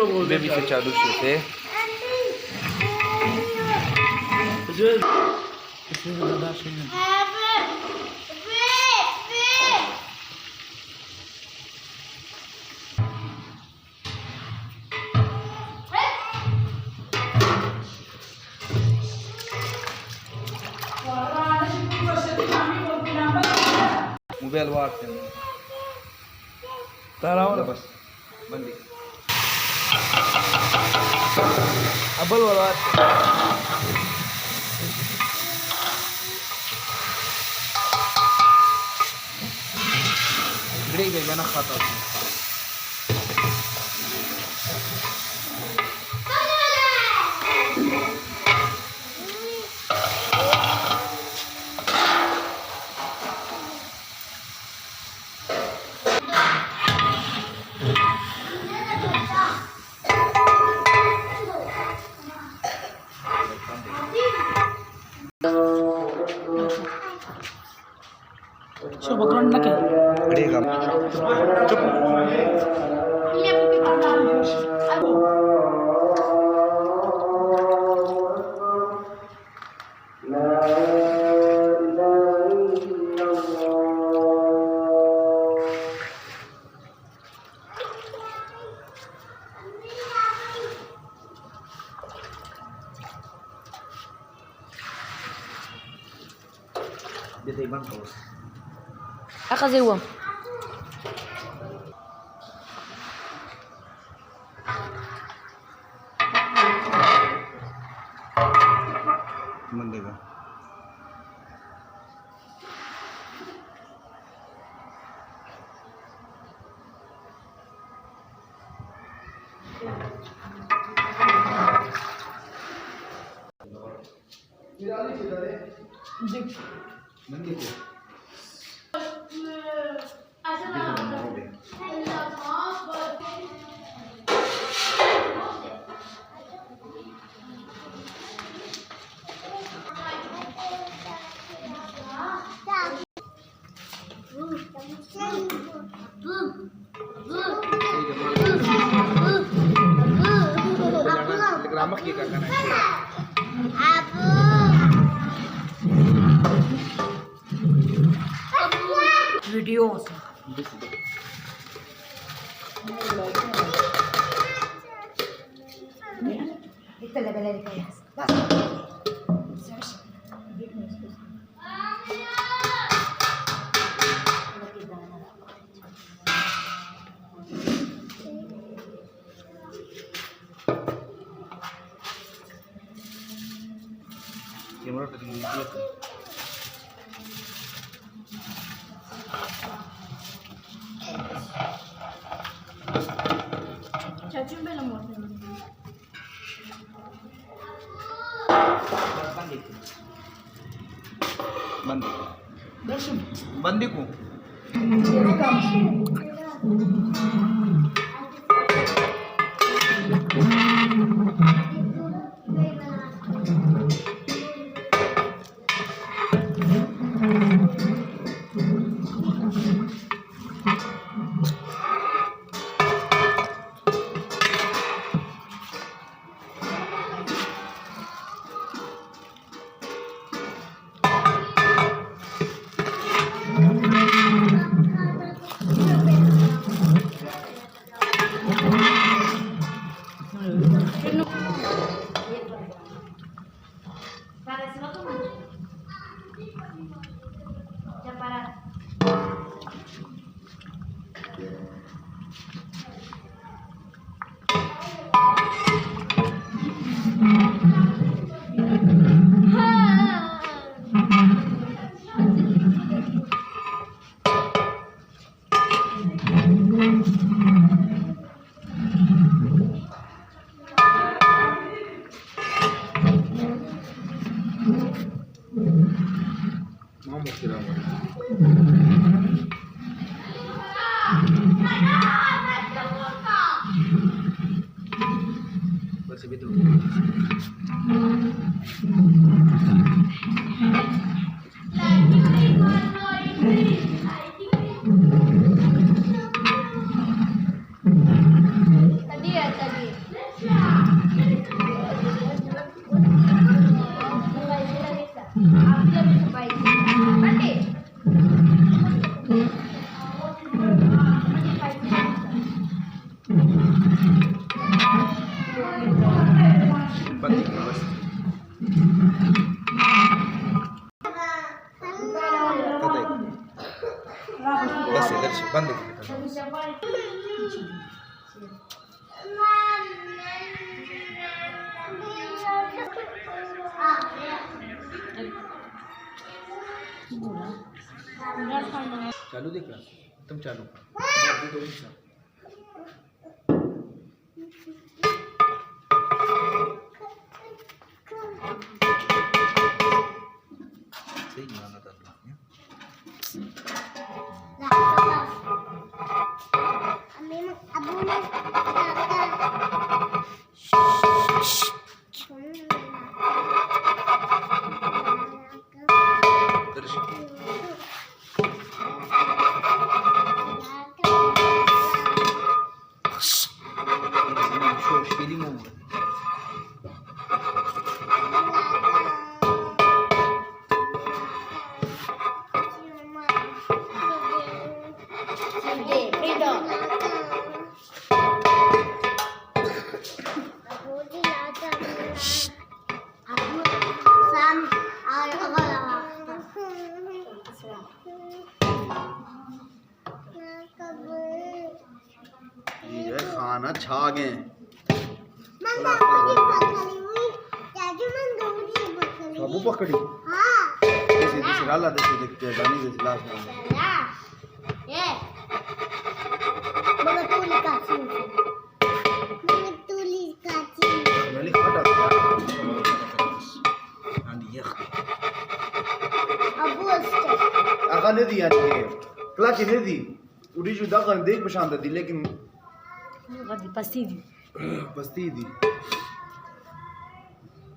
Baby से चालू होते mobile वाटते तारा बस बंदी अब्बल वाला ग्रेवी मैं ना खाता हूँ Aka zewa. मंदेगा मंदी को Video. Esta es la pelea de calles. Camera पे लीजिए चाचू में लमोट बंदी को Tadi बंदी को बस बस इधर से बंद कर चालू देख रहा तुम चालू सही माना था खाना छा गए सबू पकड़ी जैसे डाला जैसे देखते हैं डाली जैसे लास्ट में ये बड़ा तूली काची मैंने खाटा आणि ये अबू अस्ते आगा ने दिया ये क्लच ने दी उड़ी जो दाग देख पहचान दी लेकिन غادي باسيدي बस्ती दी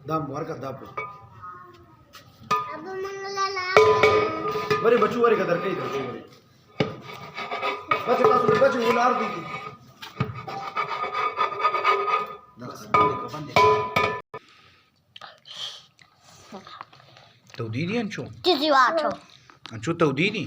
दाम मार का दाप अबू मंगला ला बरे बच्चू वारे कदर कई बच्चू वारे बच्चे पास बच्चे वो लार दी तो दीदी अंचो किसी बात हो अंचो तो दीदी